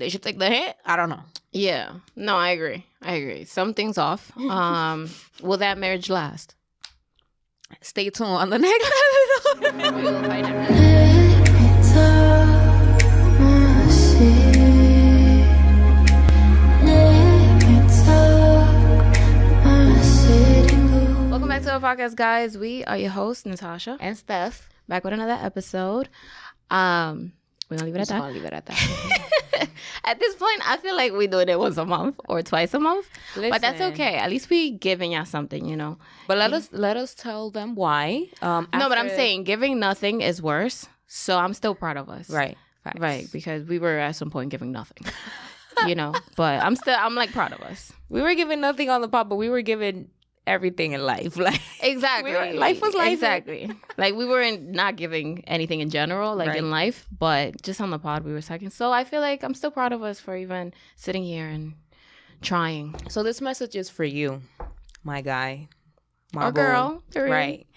they should take the hit. I don't know. Yeah. No, I agree. Something's off. Will that marriage last? Stay tuned on the next episode. We will find out. Welcome back to our podcast, guys. We are your hosts, Natasha And Steph. back with another episode. We're gonna leave it at that. At this point, I feel like we're doing it once a month or twice a month. But that's okay. At least we giving y'all something, you know. But let us tell them why. No, but I'm saying giving nothing is worse. So I'm still proud of us. Right. Facts. Right. Because we were at some point giving nothing. You know. But I'm like proud of us. We were giving nothing on the pod, but we were giving everything in life. Like exactly. Life was life. Exactly. Like we weren't not giving anything in general, like in life, but just on the pod we were second. So I feel like I'm still proud of us for even sitting here and trying. So this message is for you, my guy. My or girl. Period. Right.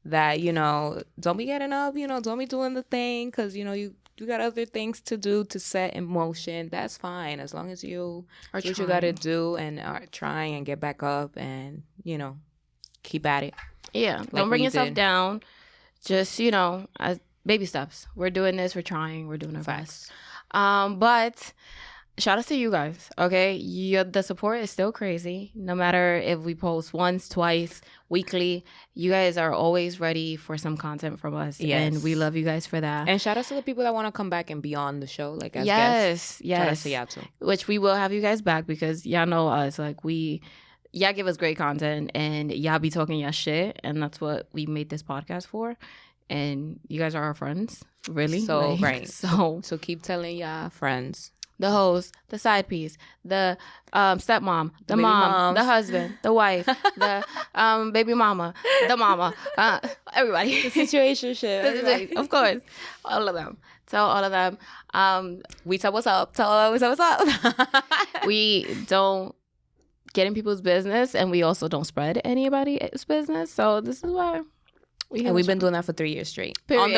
That, you know, don't be getting up, you know, don't be doing the thing because, you know, you got other things to do to set in motion. That's fine. As long as you are do what you got to do and are trying and get back up and, you know, keep at it. Yeah. Like don't bring yourself down. Just, you know, as baby steps. We're doing this. We're trying. We're doing our best. But shout out to you guys, okay? The support is still crazy. No matter if we post once, twice, weekly, you guys are always ready for some content from us. Yes. And we love you guys for that. And shout out to the people that want to come back and be on the show, like as guests. Yes. Shout out to y'all too. Which we will have you guys back because y'all know us. Like y'all give us great content and y'all be talking y'all shit. And that's what we made this podcast for. And you guys are our friends, really. So, like, right. So keep telling y'all friends. The host, the side piece, the stepmom, the mom, the husband, the wife, the baby mama, the mama, everybody. The situationship. Of course. All of them. Tell all of them. We tell what's up. Tell we tell what's up. We don't get in people's business and we also don't spread anybody's business. So this is why. We've been doing that for 3 years straight. Period. On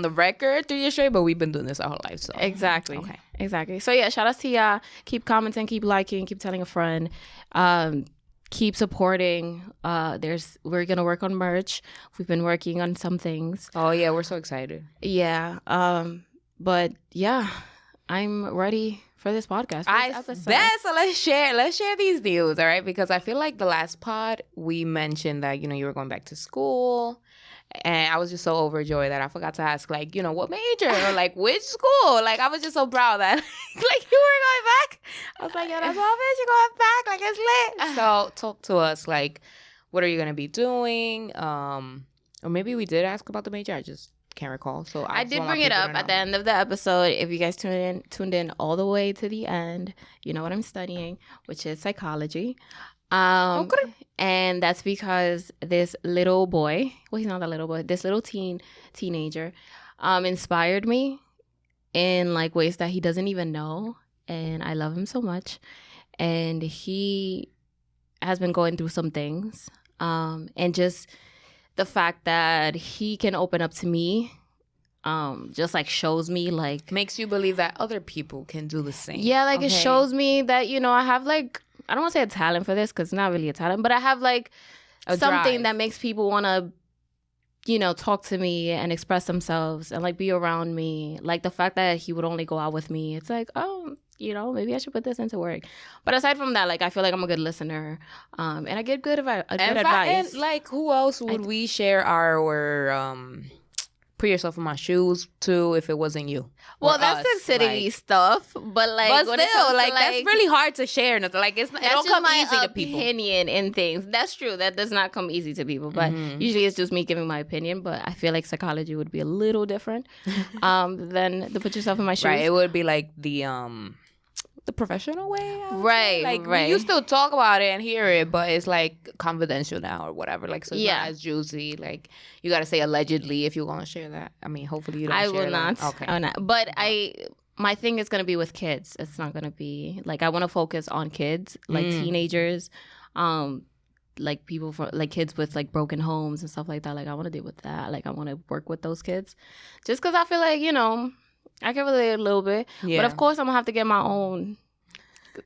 the record, 3 years straight, but we've been doing this our whole life. So exactly. Okay. Exactly. So yeah, shout out to y'all. Keep commenting, keep liking, keep telling a friend. Keep supporting. We're gonna work on merch. We've been working on some things. Oh yeah, we're so excited. Yeah. But yeah, I'm ready for this podcast. So let's share these deals, all right? Because I feel like the last pod we mentioned that, you know, you were going back to school. And I was just so overjoyed that I forgot to ask, like, you know, what major or like which school. Like, I was just so proud that like you were going back. I was like, yo, that's all, bitch, you're going back. Like, it's lit. So talk to us, like, what are you gonna be doing? Or maybe we did ask about the major. I just can't recall. So I did bring it up at the end of the episode. If you guys tuned in all the way to the end, you know what I'm studying, which is psychology. And that's because this little boy, well, he's not that little boy, this little teenager inspired me in like ways that he doesn't even know. And I love him so much. And he has been going through some things. And just the fact that he can open up to me just like shows me, like, makes you believe that other people can do the same. Yeah, like it shows me that, you know, I have like, I don't want to say a talent for this because it's not really a talent, but I have like something that makes people want to, you know, talk to me and express themselves and like be around me. Like the fact that he would only go out with me, it's like, oh, you know, maybe I should put this into work. But aside from that, like I feel like I'm a good listener, and I get good advice. And like, who else would we share our put yourself in my shoes to if it wasn't you? Well, that's toxicity stuff, but like, but still, like that's really hard to share. Like it don't come easy to people. Opinion in things. That's true. That does not come easy to people. But usually it's just me giving my opinion. But I feel like psychology would be a little different than to put yourself in my shoes. Right. It would be like the professional way, right? Like right. you still talk about it and hear it, but it's like confidential now or whatever. Like so, it's not as juicy. Like you got to say allegedly if you're gonna share that. I mean, hopefully you don't. I share will not. Okay. I will not. But my thing is gonna be with kids. It's not gonna be like I want to focus on kids, like teenagers, like people for like kids with like broken homes and stuff like that. Like I want to deal with that. Like I want to work with those kids, just because I feel like, you know, I can relate a little bit. Yeah. But of course, I'm going to have to get my own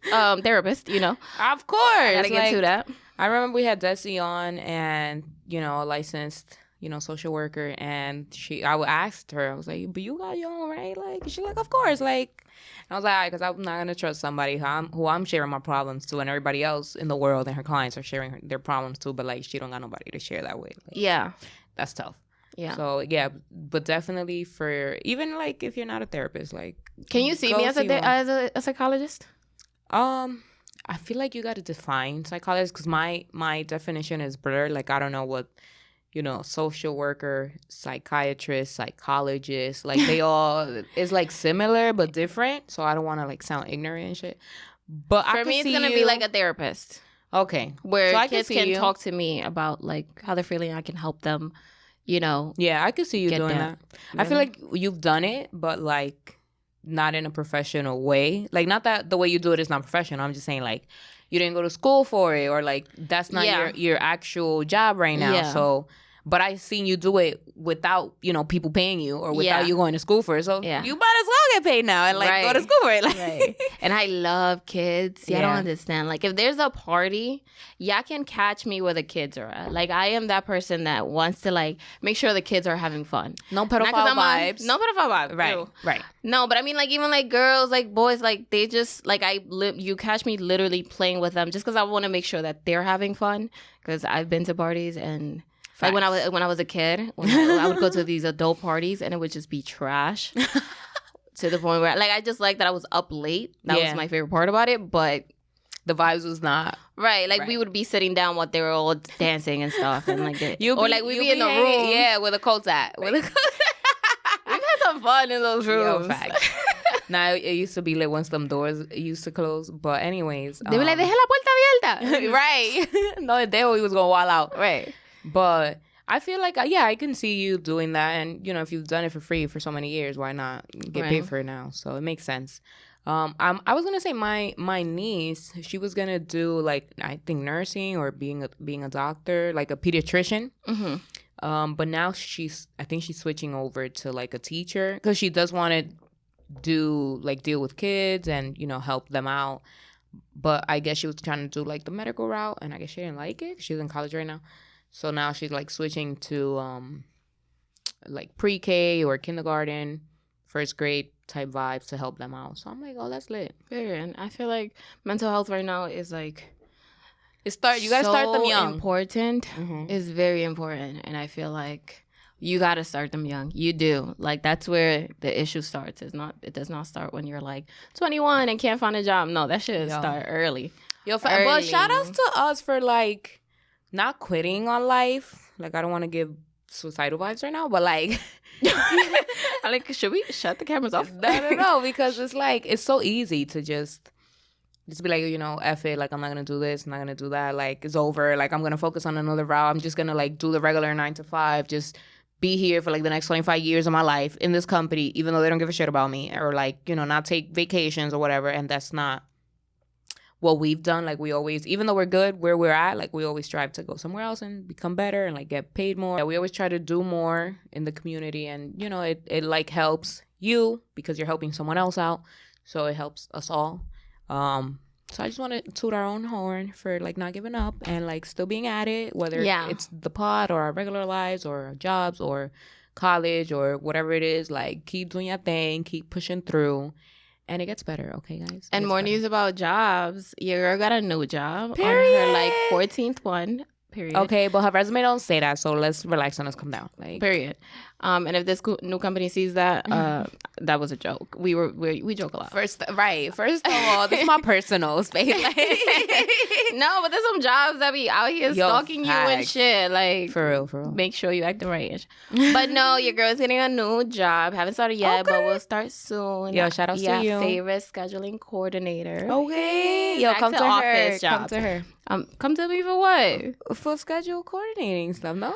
therapist, you know. Of course. I got to get to that. I remember we had Desi on and, you know, a licensed, you know, social worker. And I asked her, I was like, but you got your own, right? Like, she's like, of course. Like, and I was like, all right, because I'm not going to trust somebody who I'm sharing my problems to, and everybody else in the world and her clients are sharing their problems too. But, like, she don't got nobody to share that with. Like, yeah. That's tough. Yeah. So, yeah, but definitely for, even, like, if you're not a therapist, like. Can you see me as a psychologist? I feel like you got to define psychologist, because my definition is blurred. Like, I don't know what, you know, social worker, psychiatrist, psychologist, like they all is like similar but different. So I don't want to like sound ignorant and shit. But for me, it's gonna be like a therapist. Okay, where so kids can talk to me about like how they're feeling. I can help them. You know. Yeah, I could see you doing that. Really? I feel like you've done it, but like not in a professional way. Like, not that the way you do it is not professional. I'm just saying, like, you didn't go to school for it, or like that's not your actual job right now. Yeah. So, but I seen you do it without, you know, people paying you, or without you going to school for it. So you might as well get paid now and like go to school for it. Like. Right. And I love kids. I don't understand. Like, if there's a party, y'all can catch me where the kids are at. Like, I am that person that wants to like make sure the kids are having fun. No pedophile vibes. No pedophile vibes. Right. True. Right. No, but I mean, like, even like girls, like boys, like they just like you catch me literally playing with them just because I want to make sure that they're having fun. Because I've been to parties and. Like when I was a kid, I would go to these adult parties and it would just be trash to the point where like I just like that I was up late. That was my favorite part about it, but the vibes was not right. Like we would be sitting down while they were all dancing and stuff, and like we'd be in the room, with a coat at. We had some fun in those rooms. Now it used to be lit once them doors used to close, but anyways, they were like, "Deje la puerta abierta." Right? No, they was gonna wall out. Right. But I feel like, I can see you doing that. And, you know, if you've done it for free for so many years, why not get paid for it now? So it makes sense. I was going to say my niece, she was going to do, like, I think nursing or being a doctor, like a pediatrician. Mm-hmm. But now I think she's switching over to, like, a teacher because she does want to deal with kids and, you know, help them out. But I guess she was trying to do, like, the medical route. And I guess she didn't like it. She's in college right now. So now she's like switching to like pre-K or kindergarten, first grade type vibes to help them out. So I'm like, oh, that's lit. And I feel like mental health right now is like you gotta start them young. Important. Mm-hmm. It's very important, and I feel like you gotta start them young. You do. Like that's where the issue starts. It does not start when you're like 21 and can't find a job. No, that should start early. But shout outs to us for like not quitting on life. Like, I don't want to give suicidal vibes right now, but like I'm like, should we shut the cameras off? No, because it's like it's so easy to just be like, you know, F it, like I'm not gonna do this, I'm not gonna do that, like it's over, like I'm gonna focus on another route, I'm just gonna like do the regular 9 to 5, just be here for like the next 25 years of my life in this company, even though they don't give a shit about me, or like, you know, not take vacations or whatever. And that's not what we've done. Like we always, even though we're good where we're at, like we always strive to go somewhere else and become better and like get paid more. We always try to do more in the community, and you know, it like helps you because you're helping someone else out, so it helps us all. So I just want to toot our own horn for like not giving up and like still being at it, whether it's the pod or our regular lives or our jobs or college or whatever it is. Like keep doing your thing, keep pushing through. And it gets better, okay, guys? And more news about jobs. Your girl got a new job. Period. On her, like, 14th one. Period. Okay, but her resume don't say that, so let's relax and let's come down. Like, period. And if this new company sees that, that was a joke. We joke a lot. First of all, this is my personal space. No, but there's some jobs that be out here stalking you and shit. Like, for real. Make sure you acting right. But no, your girl's getting a new job. Haven't started yet, but we'll start soon. Yo, shout out to you. Favorite scheduling coordinator. Okay. Yo, come to her. Office job. Come to her. Come to me for what? For schedule coordinating stuff, no?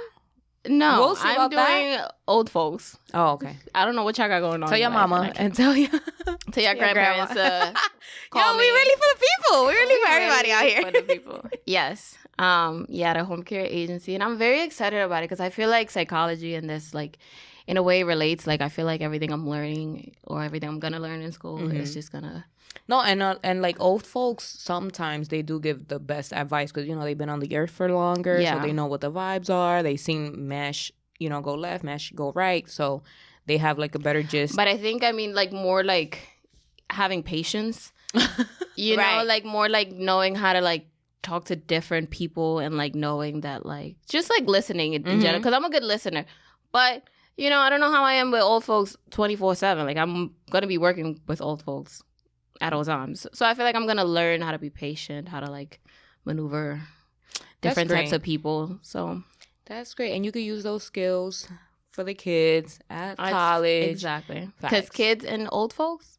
No, we'll I'm doing old folks. Oh, okay. I don't know what y'all got going on. Tell your mama and tell your grandparents. Yo, we really for the people. We really for everybody out here. For the people. Yes. The home care agency, and I'm very excited about it because I feel like psychology in this like in a way relates. Like, I feel like everything I'm learning or everything I'm gonna learn in school is just gonna. No, and like old folks, sometimes they do give the best advice because, you know, they've been on the earth for longer. Yeah. So they know what the vibes are. They've seen mesh, you know, go left, mesh go right. So they have like a better gist. But I think, I mean, like more like having patience, you know, Right. like more like knowing how to like talk to different people and like knowing that like just like listening in general, because I'm a good listener. But, you know, I don't know how I am with old folks 24/7. Like, I'm going to be working with old folks at all times. So I feel like I'm going to learn how to be patient, how to like maneuver different types of people. So that's great. And you could use those skills for the kids at college. Exactly. Because kids and old folks,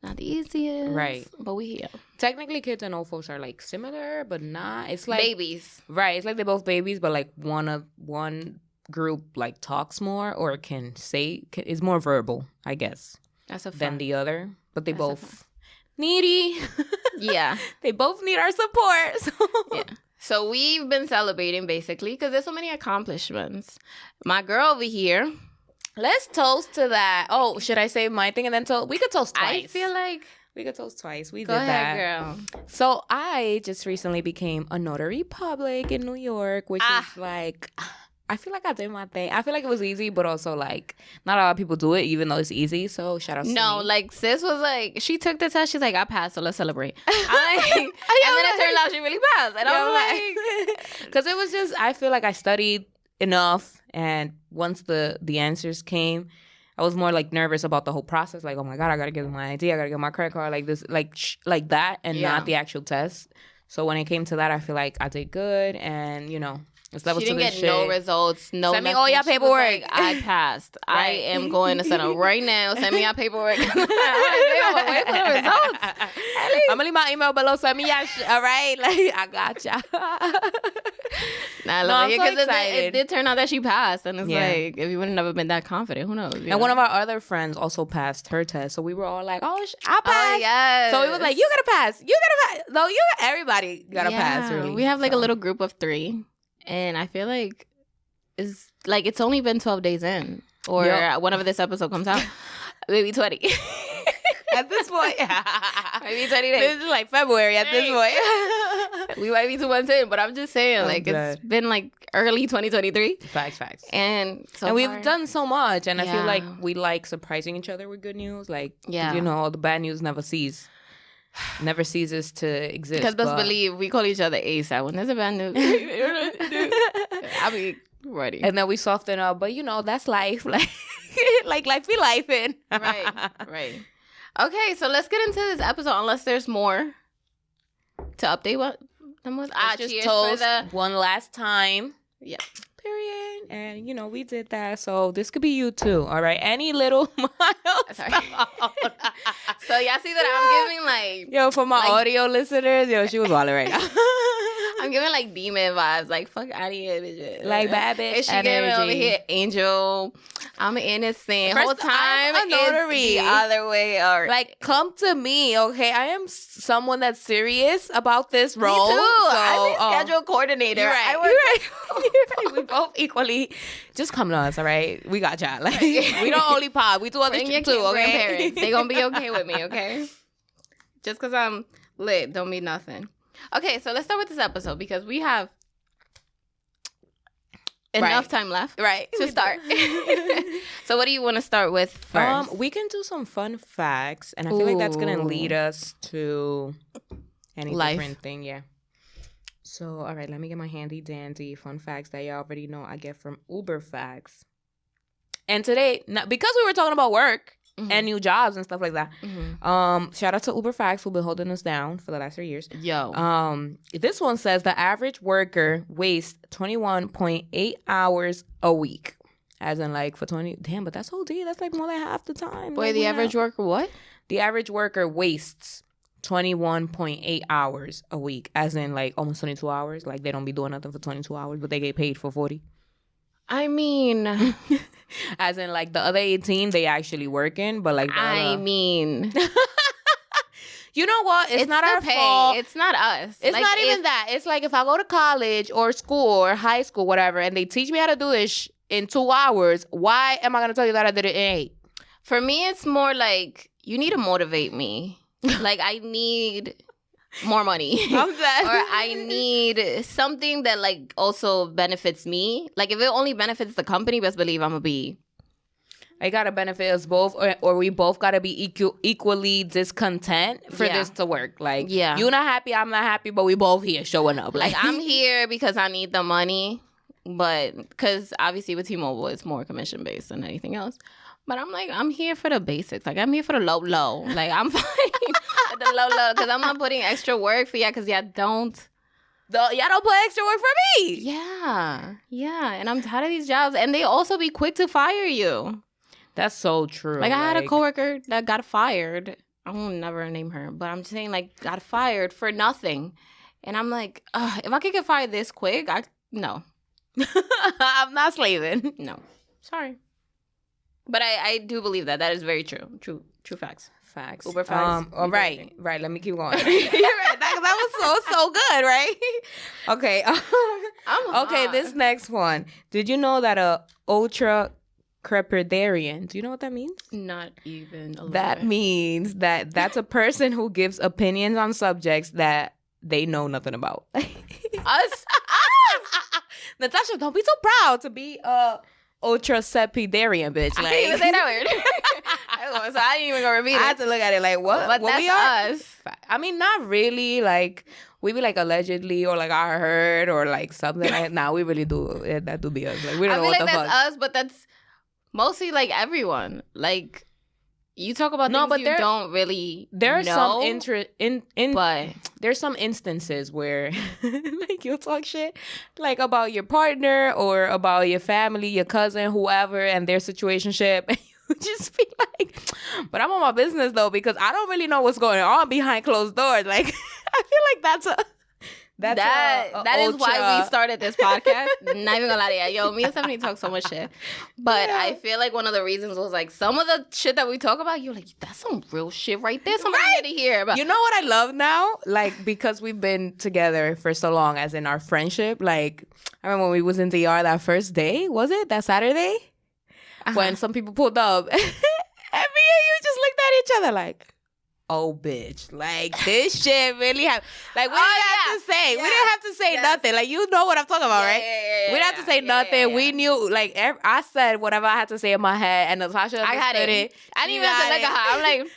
not the easiest. Right. But we here. Technically, kids and old folks are like similar, but not. It's like Babies. Right. It's like they're both babies, but like one group like talks more or is more verbal, I guess, That's a fact. than the other. But they That's a both needy. Yeah. They both need our support. So. Yeah. So we've been celebrating basically because there's so many accomplishments. My girl over here. Let's toast to that. Oh, should I say my thing and then toast? We could toast twice. I feel like. We could toast twice. We Go did ahead, that. girl. So I just recently became a notary public in New York, which is like, I feel like I did my thing. I feel like it was easy, but also like not a lot of people do it, even though it's easy. So shout out to me. Like sis was like, she took the test. She's like, I passed, so let's celebrate. And then it turned out she really passed. And I was like, because it was just, I feel like I studied enough, and once the answers came, I was more like nervous about the whole process. Like, oh my God, I gotta get my ID, I gotta get my credit card, like this, like that, and not the actual test. So when it came to that, I feel like I did good, and you know. She didn't get no results. No, send me all your paperwork. Like, I passed. Right. I am going to send them right now. Send me your paperwork. I'm like, wait for the results. I'm gonna leave my email below. Send me your all right. Like, I gotcha. Nah, I'm so because excited. it did turn out that she passed, and it's like, if you would have never been that confident, who knows? And one of our other friends also passed her test, so we were all like, "Oh, I passed!" Oh, yes. So it was like, "You gotta pass. You gotta pass." No, everybody gotta pass. Really, we have like a little group of 3. And I feel like it's only been 12 days in, or whenever this episode comes out, maybe 20. At this point, maybe 20 days. This is like February at this point. We might be 2 months in, but I'm just saying, it's been like early 2023. Facts. And we've done so much, and I feel like we like surprising each other with good news. Like, you know, the bad news never ceases to exist. Because best believe we call each other ASAP when there's a bad news. I'll be ready. And then we soften up, but you know, that's life. Like life be life in. Right. Okay, so let's get into this episode unless there's more to update what was. Just toast one last time. Yeah. Period. And you know, we did that. So this could be you too. All right. Any little milestone. So y'all see that I'm giving like, yo, for my audio listeners, yo, she was walling right now. I'm giving like demon vibes, like fuck out of here, bitch. Like bad bitch. And she giving over here angel. I'm innocent. Whole time I'm a notary. The other way. Or like, come to me, okay? I am someone that's serious about this role. Me too. So, I'm a schedule coordinator. You're right. You're right. We both equally. Just come to us, all right? We got y'all. Like, we don't only pod. We do other shit too, okay? Grandparents. They gonna be okay with me, okay? Just because I'm lit don't mean nothing. Okay, so let's start with this episode because we have enough time left to start. So what do you want to start with first? We can do some fun facts, and I feel like that's going to lead us to any different thing. Yeah. So, all right, let me get my handy dandy fun facts that y'all already know I get from Uber Facts. And today, because we were talking about work, and new jobs and stuff like that. Shout out to Uber Facts, who've been holding us down for the last 3 years. This one says the average worker wastes 21.8 hours a week. As in like for 20, damn, but that's OD. That's like more than half the time. Wait, the average worker what? The average worker wastes 21.8 hours a week. As in like almost 22 hours. Like they don't be doing nothing for 22 hours, but they get paid for 40. I mean, as in like the other 18, they actually working, but like mean, you know what? It's not our fault. It's not us. It's like, not even that. It's like if I go to college or school or high school, whatever, and they teach me how to do this, in 2 hours, why am I going to tell you that I did it in 8? For me, it's more like you need to motivate me. Like, I need more money. I'm dead. Or I need something that, like, also benefits me. Like, if it only benefits the company, best believe I'm going to be... It got to benefit us both, or we both got to be equally discontent for this to work. Like, you're not happy, I'm not happy, but we both here showing up. Like, I'm here because I need the money, but because obviously with T-Mobile, it's more commission-based than anything else. But I'm like, I'm here for the basics. Like, I'm here for the low. Like, I'm fine with the low because I'm not putting extra work for y'all because y'all don't. Y'all don't put extra work for me. Yeah. And I'm tired of these jobs. And they also be quick to fire you. That's so true. Like, I had a coworker that got fired. I won't never name her. But I'm just saying, like, got fired for nothing. And I'm like, if I could get fired this quick, no. I'm not slaving. No. Sorry. But I do believe that. That is very true. True facts. Facts. Uber facts. Right. Let me keep going. You're right. That was so good, right? Okay. Okay, this next one. Did you know that a ultra crepidarian, do you know what that means? Not even a little That bit. means that's a person who gives opinions on subjects that they know nothing about. Us? Natasha, don't be so proud to be a ultrasepidarian, bitch. I Like, can't even say that word. So I ain't even gonna repeat it. I had to look at it like, what? But what that's we are? us. I mean, not really. Like, we be like allegedly, or like I heard, or like something. Like, nah, we really do. That do be us. Like, we don't know feel what like the that's fuck. us, but that's mostly like everyone. Like, you talk about things but you don't really There are know, some but there's some instances where like you'll talk shit like about your partner or about your family, your cousin, whoever, and their situationship, and you just be like, but I'm on my business though, because I don't really know what's going on behind closed doors. Like, I feel like that is why we started this podcast. Not even gonna lie to you. Yo, me and Stephany talk so much shit. But I feel like one of the reasons was like some of the shit that we talk about, you're like, that's some real shit right there. Somebody need to hear about. You know what I love now? Like, because we've been together for so long, as in our friendship. Like, I remember when we was in DR that first day. Was it that Saturday? When some people pulled up, and me and you just looked at each other like, oh, bitch. Like, this shit really happened. Like, we didn't have to say. We didn't have to say nothing. Like, you know what I'm talking about, right? We didn't have to say nothing. We knew, like, I said whatever I had to say in my head, and Natasha understood it. I didn't even have to look at her. I'm like,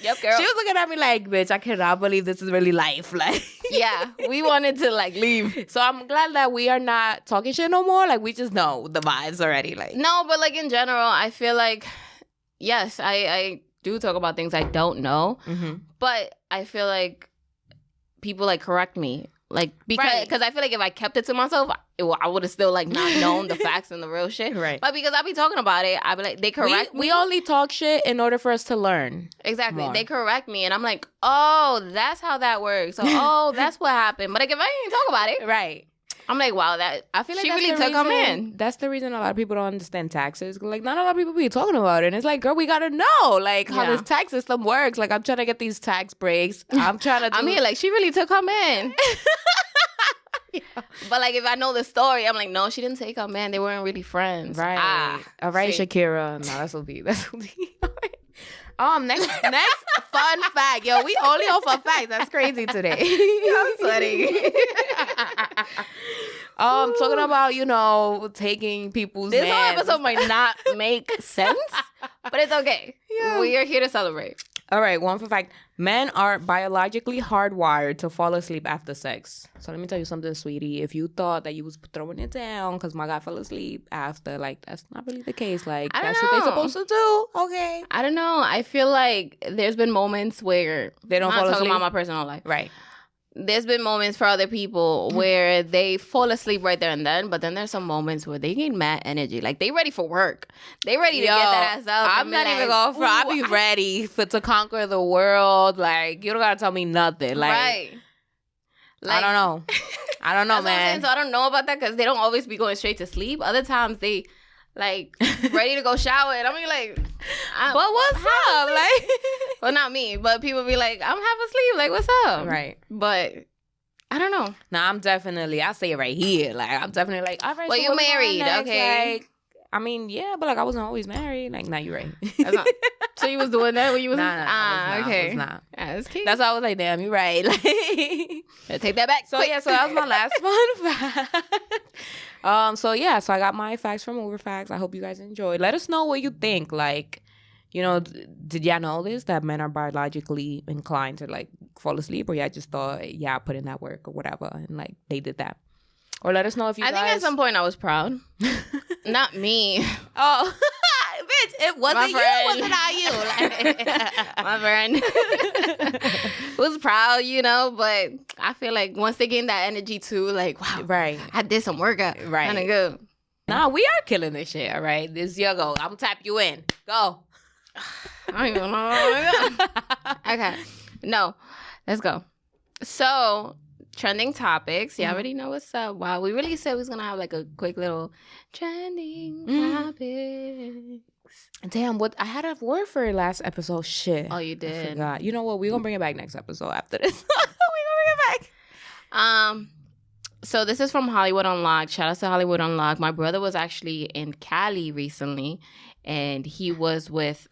yep, girl. She was looking at me like, bitch, I cannot believe this is really life. Like, yeah, we wanted to, like, leave. So I'm glad that we are not talking shit no more. Like, we just know the vibes already. Like, no, but, like, in general, I feel like, yes, I do talk about things I don't know, but I feel like people like correct me, like because I feel like if I kept it to myself, I would have still like not known the facts and the real shit. Right. But because I be talking about it, I be like, they correct me. We only talk shit in order for us to learn. Exactly. More. They correct me, and I'm like, oh, that's how that works. So, oh, that's what happened. But like if I didn't talk about it, right. I'm like, wow, that I feel like she that's really the took them reason, in. That's the reason a lot of people don't understand taxes. Like, not a lot of people be talking about it. And it's like, girl, we gotta know, like, how this tax system works. Like, I'm trying to get these tax breaks. I'm trying to do... I'm here, like, she really took them in. But, like, if I know the story, I'm like, no, she didn't take them in. They weren't really friends. Right. All right, see. Shakira. No, that's what be. Next fun fact. Yo, we only on fun facts. That's crazy today. I'm sweating. Talking about, taking people's This mans. whole episode might not make sense, but it's okay. Yeah. We are here to celebrate. All right, one fun fact. Men are biologically hardwired to fall asleep after sex. So let me tell you something, sweetie. If you thought that you was throwing it down because my guy fell asleep after, like, that's not really the case. Like, that's what they're supposed to do. Okay. I don't know. I feel like there's been moments where they don't fall asleep. I'm talking about my personal life. Right. There's been moments for other people where they fall asleep right there and then, but then there's some moments where they need mad energy. Like, they ready for work. They ready to get that ass up. I'm not even going for it. I'll be ready to conquer the world. Like, you don't got to tell me nothing. Like, right. Like, I don't know, man. So I don't know about that because they don't always be going straight to sleep. Other times they... like, ready to go shower. And I'm like, but what's up? Like, well, not me, but people be like, I'm half asleep. Like, what's up? Right. But I don't know. Nah, I say it right here. Like, I'm definitely like, all right. Well, so you what's going on married, next? okay. Like, I mean, yeah, but like, I wasn't always married. Like, nah, you're right. That's not, so you was doing that when you was nah, okay. I was not. That's cute. That's why I was like, damn, you're right. Like, take that back. so quick. yeah, so that was my last fun fact. So yeah, so I got my facts from Overfacts. I hope you guys enjoyed. Let us know what you think. Like, you know, did y'all know this, that men are biologically inclined to like fall asleep, or y'all just thought, yeah, put in that work or whatever, and like they did that? Or let us know if you I guys... think at some point I was proud. Not me. Oh, bitch, it wasn't you, wasn't I you? My friend was proud, you know, but I feel like once they gain that energy too, like, wow, right, I did some workout. Right. Kind of good. Nah, we are killing this shit, all right? This your go. I'm gonna tap you in. Go. I don't even know. Okay. No, let's go. So, trending topics. You already know what's up. Wow, we really said we was going to have like a quick little trending topics. Damn, what I had a word for last episode. Shit. Oh, you I did? forgot. You know what? We're going to bring it back next episode after this. We're going to bring it back. So this is from Hollywood Unlocked. Shout out to Hollywood Unlocked. My brother was actually in Cali recently, and he was with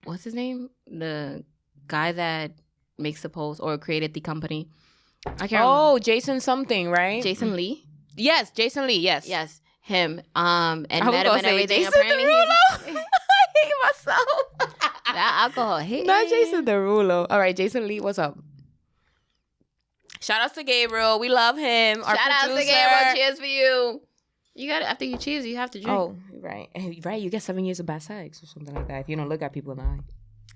what's his name? The guy that makes the post or created the company. I can't remember. Jason something, right? Jason Lee? Yes, Jason Lee, yes. Yes, him. And I met him and everything. Jason Apparently Derulo. I hate myself. that alcohol hit. Not Jason Derulo. All right, Jason Lee, what's up? Shout out to Gabriel. We love him. Our Shout out to producer. Gabriel. Cheers for you. You got after you cheers, you have to drink. Oh, right. Right, you get 7 years of bad sex or something like that if you don't look at people in the eye.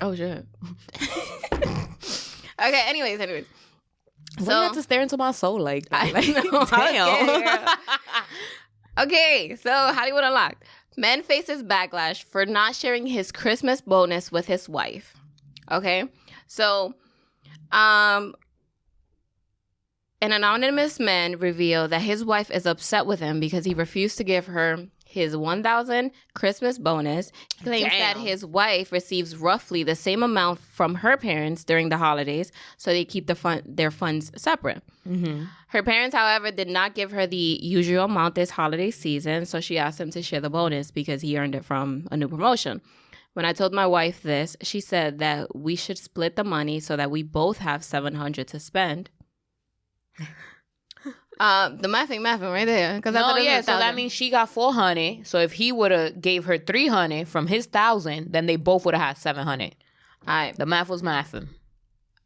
Oh, shit. Okay, anyways. So you have to stare into my soul like that. I know. Damn. Okay, so Hollywood Unlocked. Man faces backlash for not sharing his Christmas bonus with his wife. Okay, so an anonymous man revealed that his wife is upset with him because he refused to give her his $1,000 Christmas bonus. He claims that his wife receives roughly the same amount from her parents during the holidays, so they keep their funds separate. Mm-hmm. Her parents, however, did not give her the usual amount this holiday season, so she asked him to share the bonus because he earned it from a new promotion. When I told my wife this, she said that we should split the money so that we both have $700 to spend. The mathing right there. So that means she got $400. So if he would have gave her $300 from his $1,000, then they both would have had $700. The math was mathing.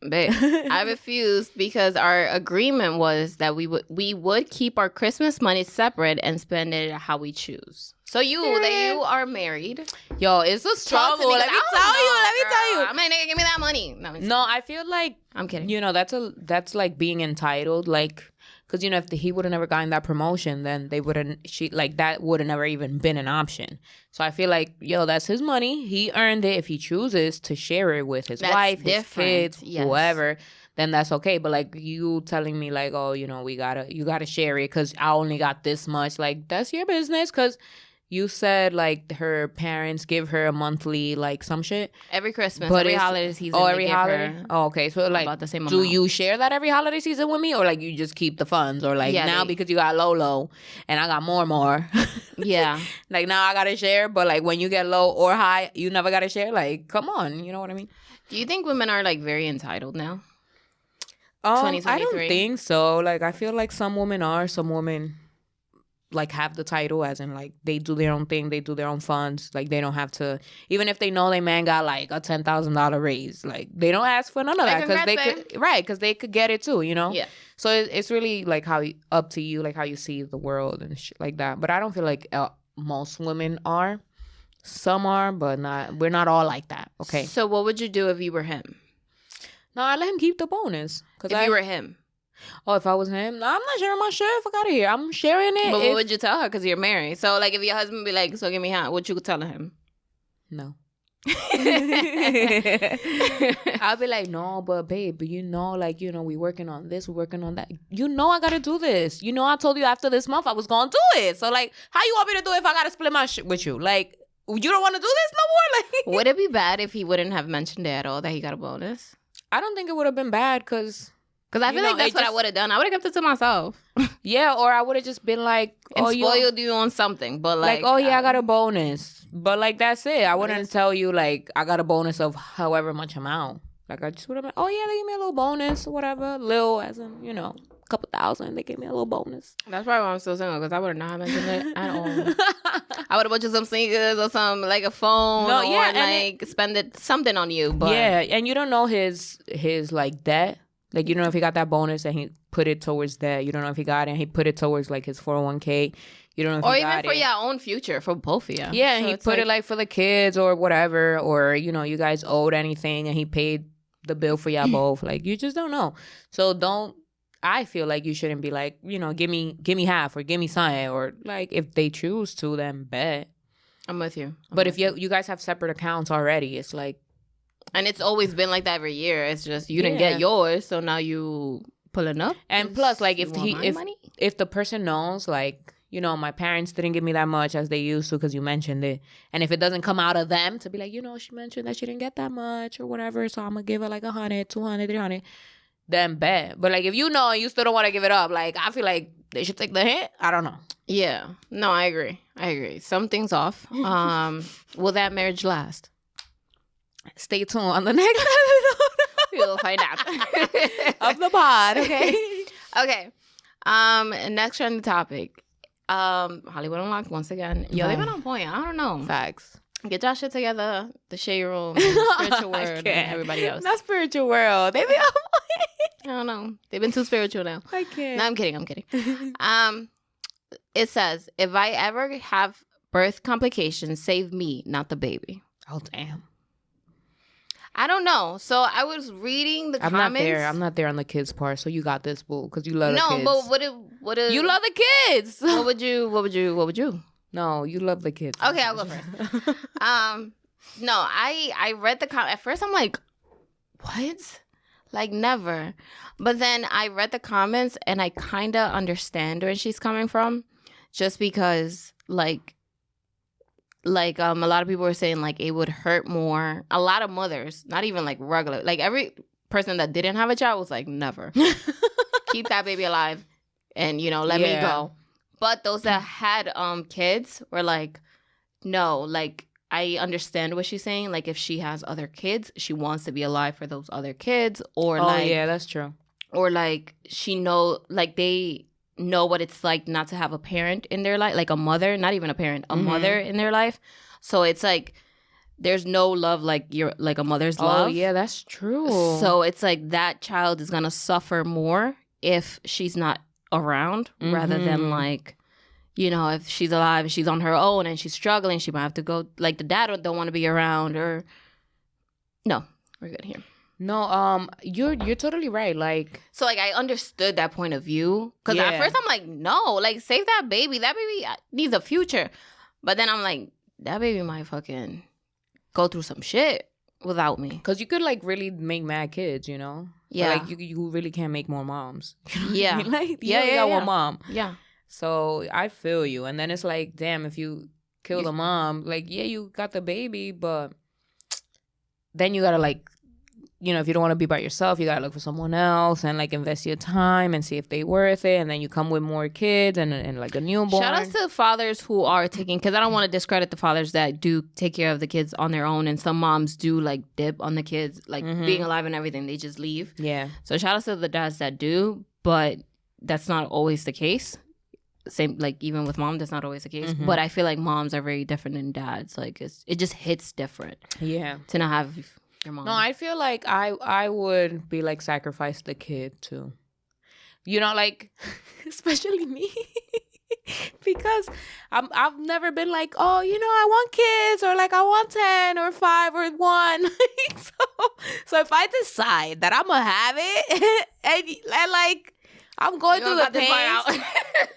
But I refused because our agreement was that we would keep our Christmas money separate and spend it how we choose. So that you are married. Yo, it's a struggle. Let me tell you. I'm like, nigga, give me that money. No, I feel like I'm kidding. You know, that's like being entitled. Like, because you know, if he would have never gotten that promotion, then that would have never even been an option. So I feel like, yo, that's his money. He earned it. If he chooses to share it with his wife, his kids, whoever, then that's okay. But like you telling me like, oh, you know, you gotta share it because I only got this much. Like, that's your business. Because you said like her parents give her a monthly like some shit every Christmas, every holiday season. Oh, every holiday. Oh, okay. So like, about the same do amount. you share that every holiday season with me, or like you just keep the funds, or like because you got low and I got more. Yeah. Like now I gotta share, but like when you get low or high, you never gotta share. Like, come on, you know what I mean? Do you think women are like very entitled now? 2023. I don't think so. Like I feel like some women are, some women like have the title, as in like they do their own thing, they do their own funds, like they don't have to, even if they know their man got like a $10,000 raise, like they don't ask for none of that because they could get it too, you know. Yeah. So it's really like up to you, like how you see the world and shit like that. But I don't feel like most women are. Some are, but we're not all like that. Okay. So what would you do if you were him? No, I let him keep the bonus. If you were him. Oh, if I was him? No, I'm not sharing my shit. Fuck out of here. I'm sharing it. But what would you tell her? Because you're married. So, like, if your husband be like, so give me half, what you could tell him? No. I'll be like, no, but babe, you know, like, you know, we working on this, we're working on that. You know I gotta do this. You know I told you after this month I was gonna do it. So, like, how you want me to do it if I gotta split my shit with you? Like, you don't want to do this no more? Like, would it be bad if he wouldn't have mentioned it at all, that he got a bonus? I don't think it would have been bad because Because I feel like that's what I would have done. I would have kept it to myself. Yeah, or I would have just been like, and spoiled you on something. But like, oh yeah, I got a bonus. But like, that's it. I wouldn't tell you like I got a bonus of however much amount. Like I just would have been, oh yeah, they gave me a little bonus or whatever. Little as in, you know, a couple thousand. They gave me a little bonus. That's probably why I'm still single, because I would have not mentioned it at all. I would have bought you some sneakers or some, like a phone, or like spend it something on you. But yeah, and you don't know his like debt. Like, you don't know if he got that bonus and he put it towards that. You don't know if he got it and he put it towards, like, his 401k. You don't know if he got it. Or even for your own future, for both of you. Yeah, and he put it, like, for the kids or whatever. Or, you know, you guys owed anything and he paid the bill for y'all both. Like, you just don't know. So I feel like you shouldn't be like, you know, give me half or give me something. Or, like, if they choose to, then bet. I'm with you. But if you guys have separate accounts already, it's like. And it's always been like that every year. It's just you didn't get yours, so now you pulling up. And plus, like if the person knows, like, you know, my parents didn't give me that much as they used to because you mentioned it, and if it doesn't come out of them to be like, you know, she mentioned that she didn't get that much or whatever, so I'm gonna give her like 100, 200, 300, then bet. But like if you know and you still don't want to give it up, like I feel like they should take the hit. I don't know. Yeah, no, I agree. Something's off. Will that marriage last? Stay tuned on the next episode. We will find out. Of the pod, okay? Okay. Next trending topic. Hollywood Unlocked once again. Yo, they've been on point. I don't know. Facts. Get y'all shit together. The Shade Room, Spiritual World, and everybody else. Not Spiritual World. They be on point. I don't know. They've been too spiritual now. I can't. No, I'm kidding. It says, if I ever have birth complications, save me, not the baby. Oh, damn. I don't know. So I was reading the comments. I'm not there on the kids part. So you got this, boo, because you love the kids. No, but what? You love the kids. What would you? No, you love the kids. Okay, I'll go first. No, I read the comment. At first, I'm like, what? Like, never. But then I read the comments and I kind of understand where she's coming from, just because a lot of people were saying like it would hurt more. A lot of mothers, not even like regular, like every person that didn't have a child was like, never. Keep that baby alive and, you know, let me go. But those that had kids were like, no, like I understand what she's saying. Like if she has other kids, she wants to be alive for those other kids, or yeah, that's true. Or like they know what it's like not to have a parent in their life, like a mother, not even a parent, a mother in their life. So it's like there's no love like a mother's love. Oh yeah, that's true. So it's like that child is gonna suffer more if she's not around, rather than like, you know, if she's alive and she's on her own and she's struggling, she might have to go, like the dad don't want to be around, or no, we're good here. No, you're totally right. Like, so like I understood that point of view, because at first I'm like, no, like save that baby. That baby needs a future. But then I'm like, that baby might fucking go through some shit without me. Because you could like really make mad kids, you know? Yeah. But, like you really can't make more moms. You know yeah. I mean? Like, you only got one mom. Yeah. So I feel you. And then it's like, damn, if you kill the mom, like, yeah, you got the baby, but then you gotta like, you know, if you don't want to be by yourself, you gotta look for someone else and like invest your time and see if they worth it. And then you come with more kids and like a newborn. Shout out to fathers who are taking, because I don't want to discredit the fathers that do take care of the kids on their own. And some moms do like dip on the kids, like being alive and everything. They just leave. Yeah. So shout out to the dads that do, but that's not always the case. Same, like even with mom, that's not always the case. But I feel like moms are very different than dads. Like it just hits different. Yeah. To not have your mom. No, I feel like I would be like sacrifice the kid too. You know, like especially me. Because I've never been like, oh, you know, I want kids, or like I want 10 or 5 or 1. so if I decide that I'm gonna have it and like I'm going through the pain.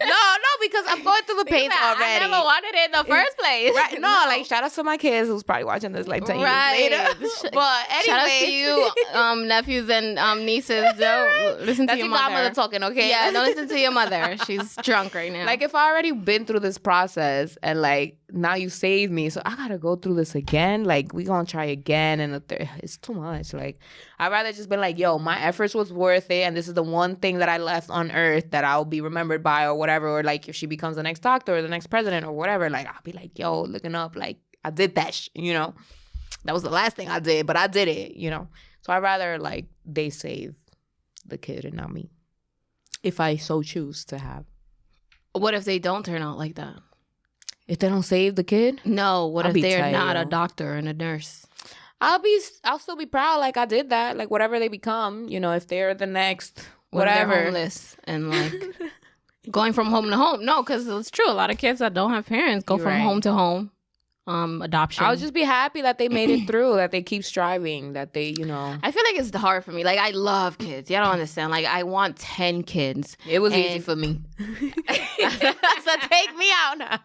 No, because I'm going through the pain already. I never wanted it in the first place. Right? No, like shout out to my kids who's probably watching this like 10 years later. But anyway, shout out to you, nephews and nieces. Don't listen to your mother. That's your godmother talking, okay? Yeah, don't listen to your mother. She's drunk right now. Like if I already been through this process and like now you saved me, so I gotta go through this again. Like, we gonna try again, and it's too much. Like, I'd rather just be like, yo, my efforts was worth it, and this is the one thing that I left on earth that I'll be remembered by, or whatever. Or like, if she becomes the next doctor or the next president or whatever, like, I'll be like, yo, looking up, like, I did that, you know. That was the last thing I did, but I did it, you know. So I'd rather, like, they save the kid and not me, if I so choose to have. What if they don't turn out like that? If they don't save the kid? No, what I'll if be they're tight, not yo. a doctor and a nurse? I'll still be proud, like, I did that. Like, whatever they become, you know, if they're the next What if they're whatever. homeless and like going from home to home? No, because it's true. A lot of kids that don't have parents go You're from right. home to home. Adoption. I'll just be happy that they made it through, that they keep striving, that they, you know. I feel like it's hard for me. Like, I love kids. You don't understand. Like, I want 10 kids. It was easy And- for me. So take me out now.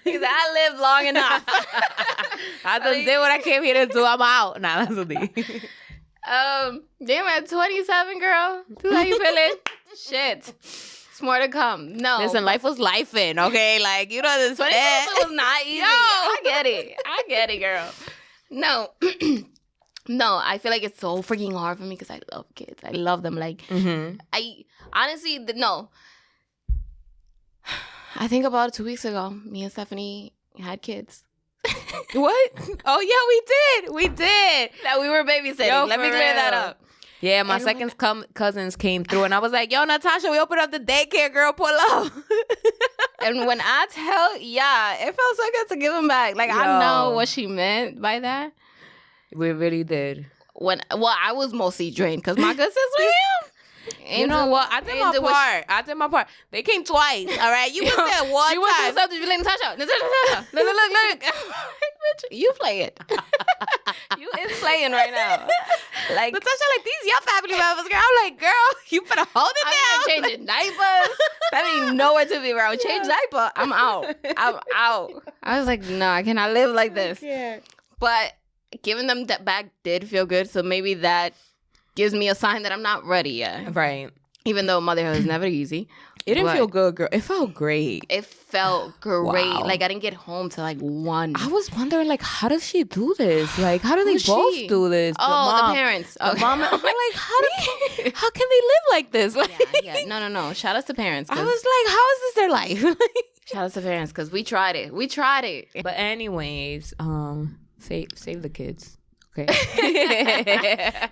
Because I lived long enough. I just did what I came here to do. I'm out. Nah, that's what they. Damn, at 27, girl. How you feeling? Shit. It's more to come. No. Listen, life was lifing, okay? Like, you know, this 27 was not easy. Yo. I get it, girl. No. No, I feel like it's so freaking hard for me because I love kids. I love them. Like, I honestly, no. I think about 2 weeks ago, me and Stephany had kids. What? Oh, yeah, we did. That we were babysitting. Yo, Let me for clear that real. up. Yeah, my And second cousins came through, and I was like, yo, Natasha, we opened up the daycare, girl, pull up. And when I tell, yeah, it felt so good to give them back. Like, I Yo. know what she meant by that. We really did. I was mostly drained because my good sis were here. You know what? I did my part. They came twice, all right? You was there one She went time. to the subject, like, Natasha. Look. Bitch, you play it. You is playing right now. Like, Natasha, like, these your family members, girl. I'm like, girl, you better hold it I'm down. changing diapers. That ain't nowhere to be around. Change diaper. I'm out. I was like, no, I cannot live like this. Yeah. But giving them that back did feel good. So maybe that gives me a sign that I'm not ready yet. Right. Even though motherhood is never easy. It didn't But feel good, girl. It felt great. It felt great. Wow. Like, I didn't get home till like 1. I was wondering, like, how does she do this? Like, how do they Who's both she? do this? The parents. The mom. I'm like, how can they live like this? Like, Yeah. No. Shout out to parents. I was like, how is this their life? Shout out to parents because we tried it. But anyways, save the kids. Okay.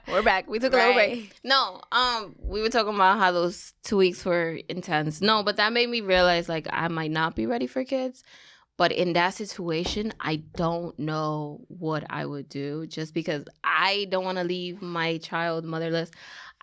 We're back. We took a little Right. break. No, we were talking about how those 2 weeks were intense. No, but that made me realize like I might not be ready for kids. But in that situation, I don't know what I would do just because I don't want to leave my child motherless.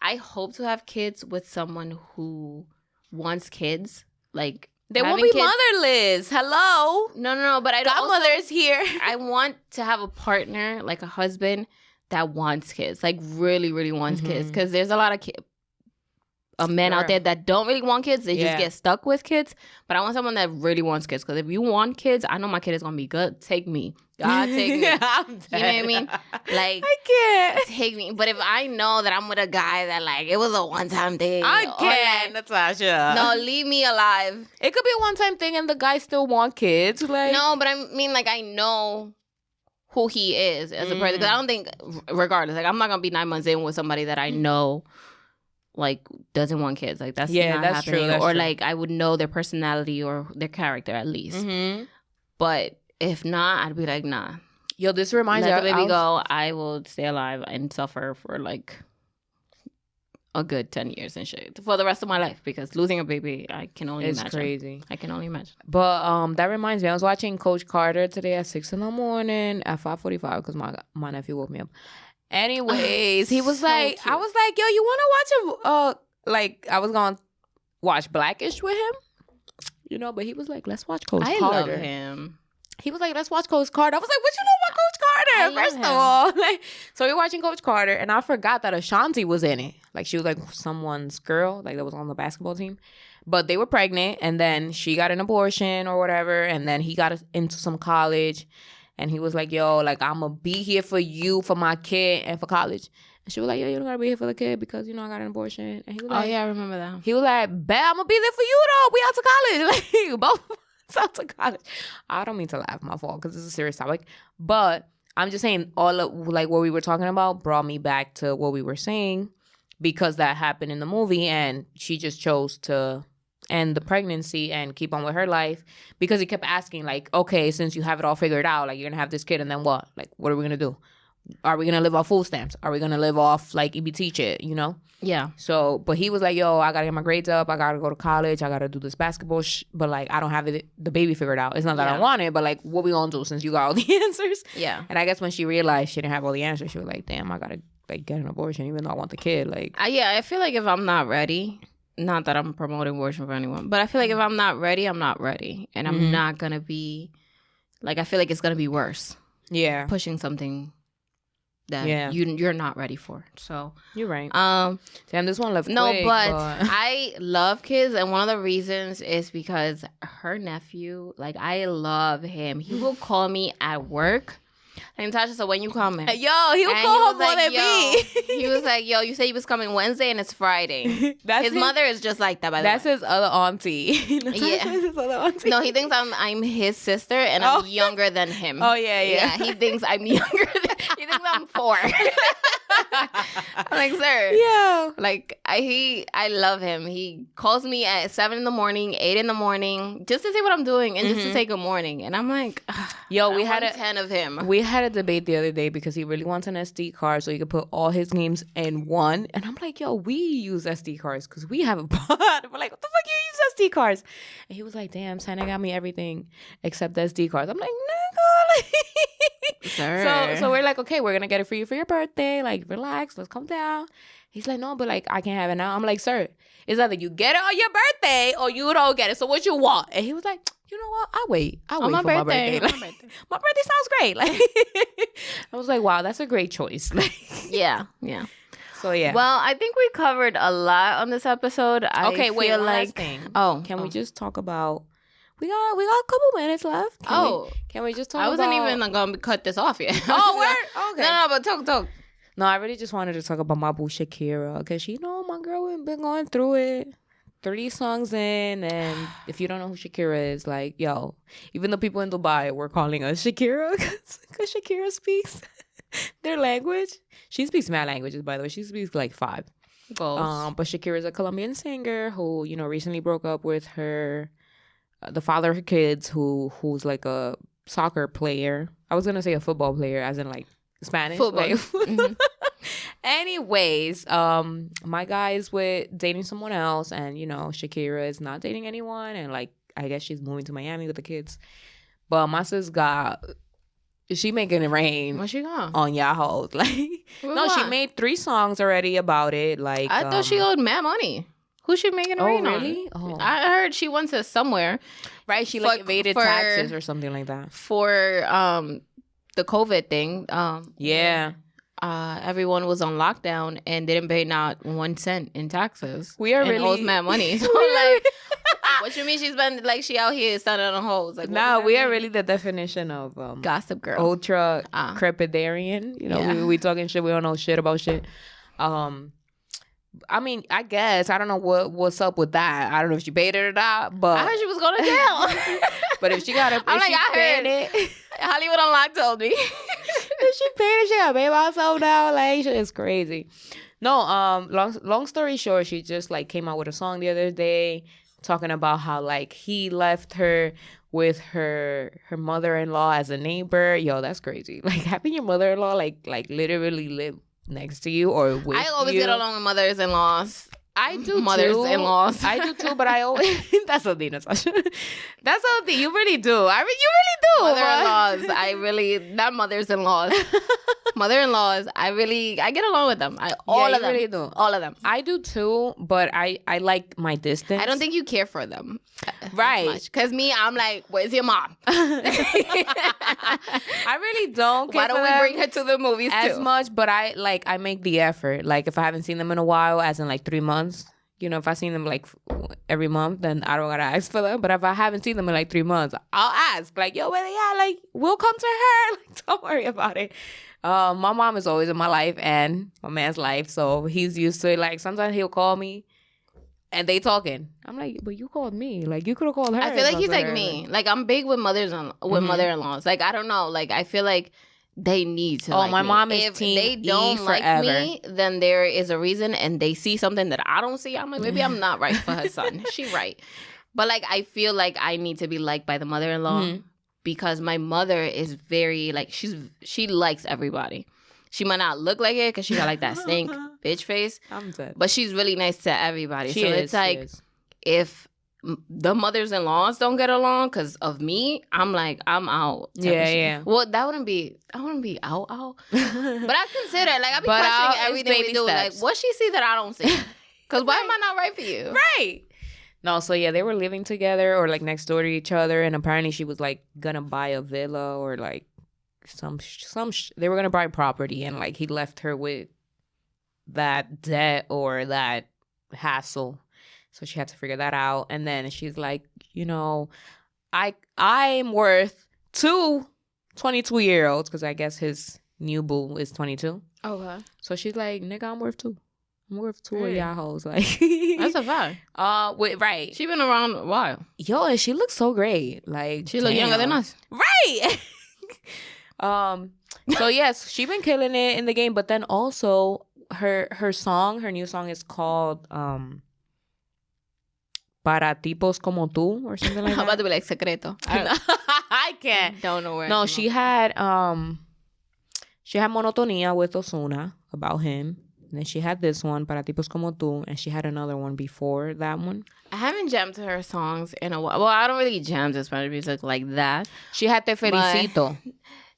I hope to have kids with someone who wants kids. Like, They won't having be kids- motherless. Hello. No, but I also, Godmother's here. I want to have a partner, like a husband, that wants kids, like really, really wants kids. Because there's a lot of men out Sure. there that don't really want kids. They Yeah. just get stuck with kids. But I want someone that really wants kids. Because if you want kids, I know my kid is going to be good. Take me. God, take me. I'm You know what I mean? Like, I can't. take me. But if I know that I'm with a guy that, like, it was a one-time thing. I or, can't, like, Natasha. no, leave me alive. It could be a one-time thing, and the guy still want kids. Like, No, but I mean, like, I know who he is as a person. Because I don't think, regardless, like, I'm not going to be 9 months in with somebody that I know, like, doesn't want kids. Like, that's not that's true. happening. That's or, true. like, I would know their personality or their character at least. Mm-hmm. But if not, I'd be like, nah. Yo, this reminds Let me. the baby go. I will stay alive and suffer for, like, a good 10 years and shit for the rest of my life. Because losing a baby, I can only It's imagine. crazy. I can only imagine. But that reminds me, I was watching Coach Carter today at 6 a.m. at 5:45 because my nephew woke me up. Anyways, he was So like, cute. I was like, yo, you want to watch like I was gonna watch Blackish with him, you know, but he was like, let's watch Coach I Carter. love him. He was like, let's watch Coach Carter. I was like, what you know about Coach I Carter? love First him. of all, like, so we're watching Coach Carter, and I forgot that Ashanti was in it. Like, she was like someone's girl, like that was on the basketball team. But they were pregnant, and then she got an abortion or whatever, and then he got into some college, and he was like, yo, like, I'm gonna be here for you, for my kid, and for college. And she was like, yo, you don't gotta be here for the kid because, you know, I got an abortion. And he was like, Oh, yeah, I remember that. he was like, bet I'm gonna be there for you though. We out to college. Like, both. out to college. I don't mean to laugh, my fault, because it's a serious topic. But I'm just saying all of like what we were talking about brought me back to what we were saying because that happened in the movie and she just chose to end the pregnancy and keep on with her life because he kept asking like, okay, since you have it all figured out, like you're going to have this kid and then what? Like, what are we going to do? Are we going to live off food stamps? Are we going to live off like EBT shit, you know? Yeah. So, but he was like, yo, I got to get my grades up. I got to go to college. I got to do this basketball but like, I don't have the baby figured out. It's not that I want it, but like, what we going to do since you got all the answers? Yeah. And I guess when she realized she didn't have all the answers, she was like, damn, I got to like get an abortion even though I want the kid. Like, yeah, I feel like if I'm not ready, not that I'm promoting abortion for anyone, but I feel like if I'm not ready, I'm not ready. And I'm not going to be, like, I feel like it's going to be worse. Yeah. Pushing something that you're not ready for. So you're right. Damn, this one left no, quick, but I love kids, and one of the reasons is because her nephew, like, I love him. He will call me at work. Like, Natasha, so when you coming? Yo, he would call her more than me. He was like, yo, you said you was coming Wednesday and it's Friday. His mother is just like that, by the way. That's his other auntie. Yeah. His other auntie. No, he thinks I'm his sister and I'm younger than him. Oh, yeah. Yeah, he thinks I'm younger he thinks I'm 4. I'm like, sir. Yeah. Like, I love him. He calls me at 7 in the morning, 8 in the morning, just to say what I'm doing and just to say good morning. And I'm like, yo, we had 10 of him. We had a debate the other day because he really wants an SD card so he could put all his games in one. And I'm like, yo, we use SD cards because we have a pod. We're like, what the fuck you use SD cards? And he was like, damn, Santa got me everything except the SD cards. I'm like, nigga. Sir. So we're like, okay, we're gonna get it for you for your birthday. Like, relax, let's calm down. He's like, no, but like, I can't have it now. I'm like, sir, it's either you get it on your birthday or you don't get it. So what you want? And he was like, you know what? I'll wait for my birthday. Like, my birthday sounds great. Like, I was like, wow, that's a great choice. Yeah. So yeah. Well, I think we covered a lot on this episode. Okay, wait, one last thing. Can we just talk about? We got a couple minutes left. Can we just talk about... I wasn't even going to cut this off yet. Oh, word? Okay. No, but talk. No, I really just wanted to talk about my boo Shakira. Because, my girl been going through it. 30 songs in. And if you don't know who Shakira is, like, yo, even the people in Dubai were calling us Shakira. Because Shakira speaks their language. She speaks mad languages, by the way. She speaks like 5. But Shakira is a Colombian singer who, recently broke up with the father of her kids who's like a soccer player. I was gonna say a football player as in like Spanish. Football. Like, anyways, my guy is dating someone else and Shakira is not dating anyone and like I guess she's moving to Miami with the kids. But my sis she making it rain. What she got? On Yahoo. Like she made 3 songs already about it. Like I thought she owed mad money. Who's she making it rain really? on? Oh. I heard she went to somewhere. Right, she like evaded taxes or something like that. For the COVID thing. Yeah. Everyone was on lockdown and didn't pay not 1 cent in taxes. We are and really... owes mad money. So like, what you mean she's been like she out here standing on hoes? Like, we are really the definition of gossip girl. Ultra crepidarian. We talking shit. We don't know shit about shit. I mean, I guess I don't know what's up with that. I don't know if she paid it or not, but I heard she was going to jail. But if she got it, I heard it. Hollywood Unlocked told me. If she paid it, she got paid by herself now. Like, shit is crazy. No, long story short, she just like came out with a song the other day talking about how like he left her with her mother-in-law as a neighbor. Yo, that's crazy. Like having your mother-in-law like literally live next to you or with I always get along with mothers-in-laws. I do mothers-in-laws. I do too, but I always that's something, Natasha. That's something you really do. You really do. Mother-in-laws. Not mothers-in-laws. Mother-in-laws. I get along with them. All of them. Really do. All of them. I do too, but I like my distance. I don't think you care for them. Right. Because me, I'm like, where's your mom? I really don't care. Why don't we bring her to the movies as much? But I make the effort. Like if I haven't seen them in a while, as in like 3 months, if I seen them like every month, then I don't gotta ask for them. But if I haven't seen them in like 3 months, I'll ask. Like, yo, where they at? Like, we'll come to her. Like, don't worry about it. My mom is always in my life and my man's life, so he's used to it. Like sometimes he'll call me and they talking. I'm like, but you called me. Like, you could have called her. I feel like he's like me. Like, I'm big with mother-in-laws. Like, I don't know. Like, I feel like they need to. Oh, like my me. mom is if team they don't E like forever. me, then there is a reason, and they see something that I don't see. I'm like, maybe I'm not right for her son. She right, but like, I feel like I need to be liked by the mother-in-law because my mother is very like she likes everybody. She might not look like it because she got like that stink bitch face. I'm dead. But she's really nice to everybody. She so is, it's like if the mothers-in-laws don't get along because of me, I'm like, I'm out. Yeah. Well, I wouldn't be out. But I consider, like, I be But questioning everything we do. steps. Like, what she see that I don't see? Because why am I not right for you? Right. No, so yeah, they were living together or like next door to each other, and apparently she was like gonna buy a villa or like they were gonna buy property, and like he left her with that debt or that hassle. So she had to figure that out. And then she's like, you know, I'm worth 22-year-olds because I guess his new boo is 22. Okay. So she's like, nigga, I'm worth 2. I'm worth 2 of y'all hoes. Like, that's a fact. Right. She been around a while. Yo, and she looks so great. Like, she look younger than us. Right. So yes, she been killing it in the game, but then also her new song is called Para tipos como tú or something like that. I'm about to be like secreto. I can't. Don't know where. No, she had Monotonía with Ozuna about him. And then she had this one, Para tipos como tú, and she had another one before that one. I haven't jammed to her songs in a while. Well, I don't really jam to Spanish music like that. She had Te Felicito.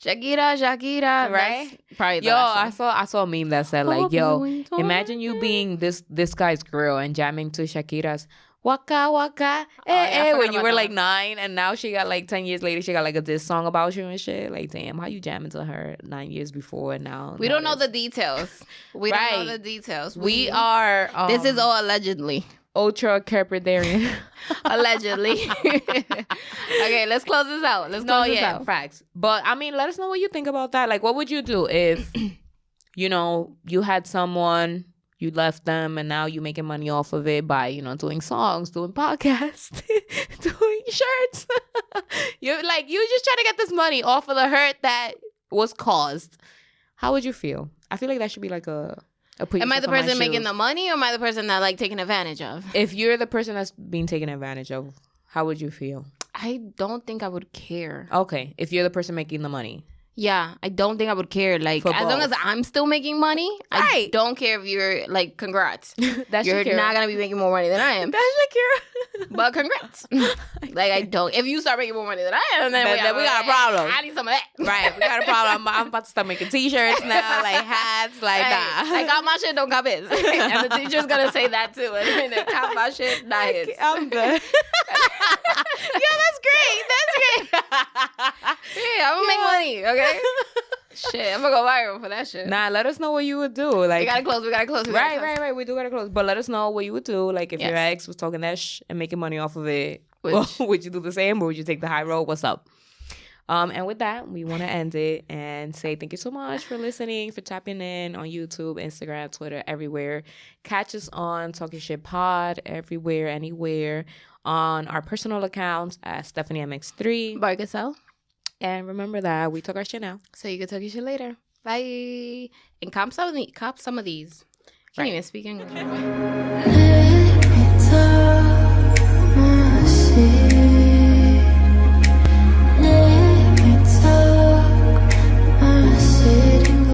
Shakira, right? Probably the yo, last one. I saw a meme that said like, yo, imagine you being this guy's girl and jamming to Shakira's Waka Waka when you were like 9, and now she got like 10 years later she got like a diss song about you and shit. Like, damn, how you jamming to her 9 years before and now? We don't know the details. We don't know the details. We are. This is all allegedly. Ultra Carpetarian. Allegedly. Okay, let's close this out. Let's close this out. Facts. But I mean, let us know what you think about that. Like, what would you do if, you know, you had someone, you left them, and now you making money off of it by, you know, doing songs, doing podcasts, doing shirts. You just trying to get this money off of the hurt that was caused. How would you feel? I feel like that should be like am I the person making the money, or am I the person that like taking advantage of? If you're the person that's being taken advantage of, how would you feel? I don't think I would care. Okay, if you're the person making the money. Yeah, I don't think I would care. Like, as long as I'm still making money, I don't care if you're like, congrats. That's you're Shakira. Not gonna be making more money than I am. That's Shakira. But congrats. Like, I don't. If you start making more money than I am, then we got a problem. I need some of that. Right, we got a problem. I'm about to start making t-shirts now, like hats, like that. I got my shit, don't got his. And the teacher's gonna say that too. And then got my shit, not his. I'm good. Yeah, that's great. Yeah, I'm gonna make money, okay? Shit, I'm gonna go viral for that shit. Nah, let us know what you would do. Like, we gotta close. Right. We do gotta close. But let us know what you would do. Like, if your ex was talking that and making money off of it, would you do the same, or would you take the high road? What's up? And with that, we want to end it and say thank you so much for listening, for tapping in on YouTube, Instagram, Twitter, everywhere. Catch us on Talking Shit Pod everywhere, anywhere, on our personal accounts at Stephany MX3. Bargasel. And remember that we talk our shit now, so you can talk your shit later. Bye. And cop some of these. Can't even speak English.